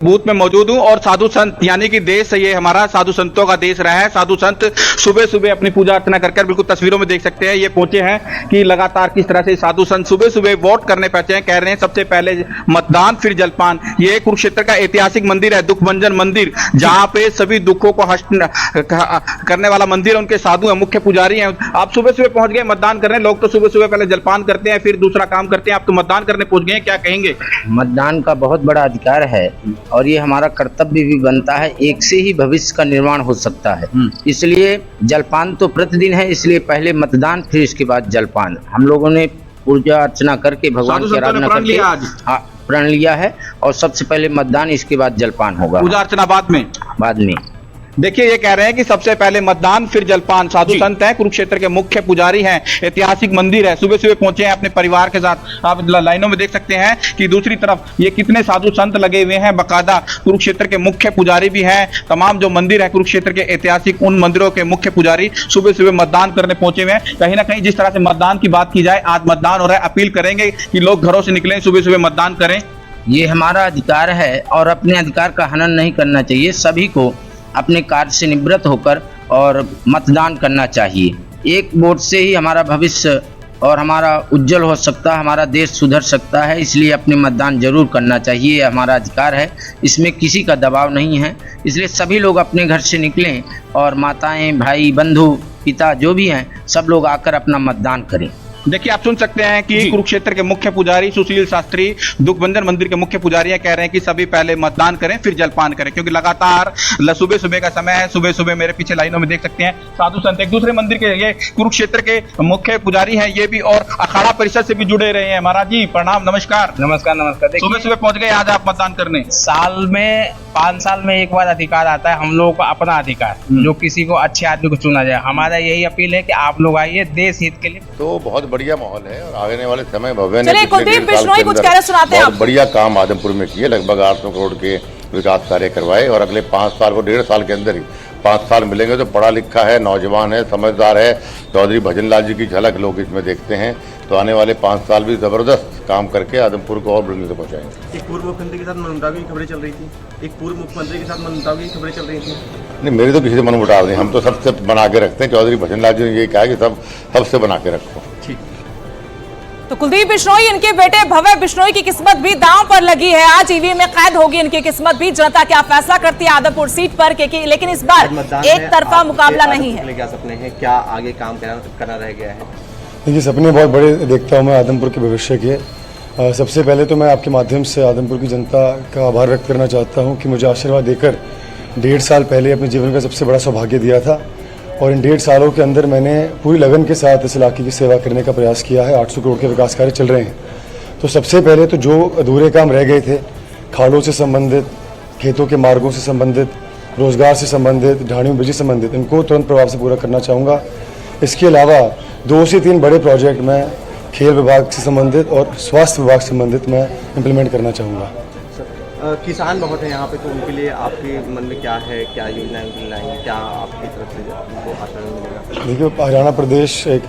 Booth में मौजूद हूं और साधु संत यानी कि देश ये हमारा साधु संतों का देश रहा है। साधु संत सुबह सुबह अपनी पूजा अर्चना कर बिल्कुल तस्वीरों में देख सकते हैं ये पहुंचे हैं कि लगातार किस तरह से साधु संत सुबह सुबह वोट करने पहुंचे हैं। कह रहे हैं सबसे पहले मतदान फिर जलपान। ये कुरुक्षेत्र का ऐतिहासिक मंदिर है, दुख भंजन मंदिर, जहां पे सभी दुखों को हस्त करने वाला मंदिर है। उनके साधु है, मुख्य पुजारी हैं। आप सुबह सुबह पहुंच गए मतदान करने। लोग तो सुबह सुबह पहले जलपान करते हैं फिर दूसरा काम करते हैं, आप तो मतदान करने पहुंच गए, क्या कहेंगे? मतदान का बहुत बड़ा अधिकार है और ये हमारा कर्तव्य भी बनता है। एक से ही भविष्य का निर्माण हो सकता है, इसलिए जलपान तो प्रतिदिन है। इसलिए पहले मतदान फिर इसके बाद जलपान। हम लोगों ने पूजा अर्चना करके भगवान की आराधना करके प्रण लिया है और सबसे पहले मतदान, इसके बाद जलपान होगा। पूजा अर्चना बाद में। देखिए ये कह रहे हैं कि सबसे पहले मतदान फिर जलपान। साधु संत हैं, कुरुक्षेत्र के मुख्य पुजारी हैं, ऐतिहासिक मंदिर है। सुबह सुबह पहुंचे हैं अपने परिवार के साथ। आप लाइनों में देख सकते हैं कि दूसरी तरफ ये कितने साधु संत लगे हुए हैं। बकायदा कुरुक्षेत्र के मुख्य पुजारी भी हैं। तमाम जो मंदिर है कुरुक्षेत्र के ऐतिहासिक, उन मंदिरों के मुख्य पुजारी सुबह सुबह मतदान करने पहुंचे हुए हैं। कहीं ना कहीं जिस तरह से मतदान की बात की जाए, आज मतदान हो रहा है, अपील करेंगे कि लोग घरों से निकलें, सुबह सुबह मतदान करें। ये हमारा अधिकार है और अपने अधिकार का हनन नहीं करना चाहिए। सभी को अपने कार्य से निवृत्त होकर और मतदान करना चाहिए। एक वोट से ही हमारा भविष्य और हमारा उज्जवल हो सकता है, हमारा देश सुधर सकता है। इसलिए अपने मतदान जरूर करना चाहिए, ये हमारा अधिकार है, इसमें किसी का दबाव नहीं है। इसलिए सभी लोग अपने घर से निकलें और माताएं, भाई, बंधु, पिता जो भी हैं, सब लोग आकर अपना मतदान करें। देखिए आप सुन सकते हैं कि कुरुक्षेत्र के मुख्य पुजारी सुशील शास्त्री, दुखभंजन मंदिर के मुख्य पुजारी कह रहे हैं कि सभी पहले मतदान करें फिर जलपान करें, क्योंकि लगातार सुबह सुबह का समय है। सुबह सुबह मेरे पीछे लाइनों में देख सकते हैं साधु संत एक दूसरे मंदिर के, ये कुरुक्षेत्र के मुख्य पुजारी हैं ये भी, और अखाड़ा परिषद से भी जुड़े रहे हैं। महाराज जी प्रणाम, नमस्कार। नमस्कार। सुबह सुबह पहुंच गए आज आप मतदान करने। साल में 5 साल में एक बार अधिकार आता है हम लोगों का, अपना अधिकार, जो किसी को अच्छे आदमी को चुना जाए। हमारा यही अपील है कि आप लोग आइए देश हित के लिए। तो बहुत बढ़िया माहौल है और आने वाले समय भव्य चलिए कुलदीप बिश्नोई कुछ कह रहे, सुनाते हैं। बहुत बढ़िया काम आदमपुर में किए, लगभग 800 करोड़ के विकास कार्य करवाए और अगले 5 साल को 1.5 साल के अंदर ही 5 साल मिलेंगे। तो पढ़ा लिखा है, नौजवान है, समझदार है, चौधरी भजनलाल जी की झलक लोग इसमें देखते हैं। तो आने वाले 5 साल भी जबरदस्त काम करके आदमपुर को और बुलंदी तक पहुंचाएंगे। एक पूर्व मुख्यमंत्री के साथ मनमुटाव की खबरें चल रही थी, एक पूर्व मुख्यमंत्री के साथ मनमुटाव की खबरें चल रही थी। नहीं, मेरी तो किसी से मनमुटाव नहीं, हम तो सबसे बना के रखते हैं। चौधरी भजनलाल जी ने ये कहा कि सबसे बना के रखो। तो कुलदीप बिश्नोई, इनके बेटे भव्य बिश्नोई की किस्मत भी दांव पर लगी है। आज ईवीएम में कैद होगी इनकी किस्मत भी। जनता क्या फैसला करती है आदमपुर सीट पर, लेकिन इस बार एक तरफा मुकाबला नहीं है। क्या सपने हैं, क्या आगे काम करना रह गया है? देखिए सपने बहुत बड़े देखता हूँ मैं आदमपुर के भविष्य के। सबसे पहले तो मैं आपके माध्यम से आदमपुर की जनता का आभार व्यक्त करना चाहता हूँ कि मुझे आशीर्वाद देकर 1.5 साल पहले अपने जीवन का सबसे बड़ा सौभाग्य दिया था और इन 1.5 सालों के अंदर मैंने पूरी लगन के साथ इस इलाके की सेवा करने का प्रयास किया है। 800 करोड़ के विकास कार्य चल रहे हैं। तो सबसे पहले तो जो अधूरे काम रह गए थे, खालों से संबंधित, खेतों के मार्गों से संबंधित, रोजगार से संबंधित, ढाणियों बिजली से संबंधित, इनको तुरंत प्रभाव से पूरा करना चाहूँगा। इसके अलावा 2 से 3 बड़े प्रोजेक्ट मैं खेल विभाग से संबंधित और स्वास्थ्य विभाग से संबंधित मैं इम्प्लीमेंट करना चाहूँगा। किसान बहुत है यहाँ पे, तो उनके लिए आपके मन में क्या है, क्या योजनाएं लाएंगे, क्या आपकी तरफ से उनको आश्वासन मिलेगा? देखिए हरियाणा प्रदेश एक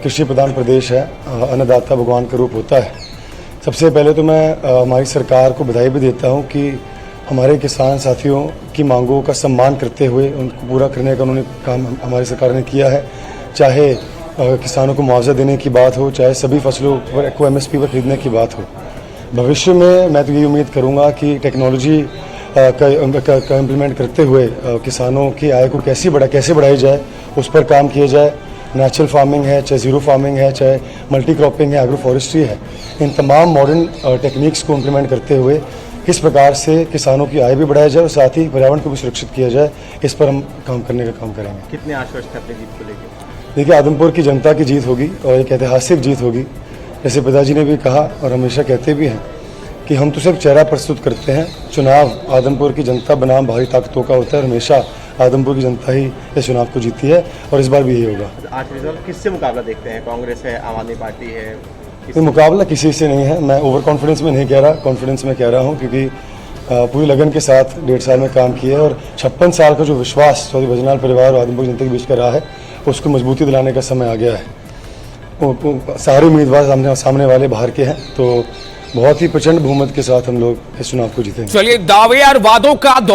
कृषि प्रधान प्रदेश है, अन्नदाता भगवान का रूप होता है। सबसे पहले तो मैं हमारी सरकार को बधाई भी देता हूँ कि हमारे किसान साथियों की मांगों का सम्मान करते हुए उनको पूरा करने का उन्होंने काम हमारी सरकार ने किया है। चाहे किसानों को मुआवजा देने की बात हो, चाहे सभी फसलों को MSP पर खरीदने की बात हो। भविष्य में मैं तो ये उम्मीद करूंगा कि टेक्नोलॉजी का इम्प्लीमेंट करते हुए किसानों की आय को कैसे बढ़ाई जाए, उस पर काम किया जाए। नेचुरल फार्मिंग है, चाहे ज़ीरो फार्मिंग है, चाहे मल्टी क्रॉपिंग है, एग्रो फॉरेस्ट्री है, इन तमाम मॉडर्न टेक्निक्स को इम्प्लीमेंट करते हुए किस प्रकार से किसानों की आय भी बढ़ाया जाए और साथ ही पर्यावरण को भी सुरक्षित किया जाए, इस पर हम काम करने का काम करेंगे। कितने आश्वस्त हैं अपनी जीत को लेकर? देखिए आदमपुर की जनता की जीत होगी और एक ऐतिहासिक जीत होगी। जैसे पिताजी ने भी कहा और हमेशा कहते भी हैं कि हम तो सिर्फ चेहरा प्रस्तुत करते हैं, चुनाव आदमपुर की जनता बनाम बाहरी ताकतों का होता है। हमेशा आदमपुर की जनता ही इस चुनाव को जीती है और इस बार भी यही होगा। आखिरी सवाल, किससे मुकाबला देखते हैं? कांग्रेस है, आम आदमी पार्टी है? कोई मुकाबला किसी से नहीं है। मैं ओवर कॉन्फिडेंस में नहीं कह रहा, कॉन्फिडेंस में कह रहा हूँ, क्योंकि पूरी लगन के साथ 1.5 साल में काम किया है और 56 साल का जो विश्वास चौधरी भजनलाल परिवार और आदमपुर जनता के बीच का रहा है, उसको मजबूती दिलाने का समय आ गया है। सारे उम्मीदवार सामने वाले बाहर के हैं, तो बहुत ही प्रचंड बहुमत के साथ हम लोग इस चुनाव को जीतेंगे। चलिए, दावे और वादों का दौर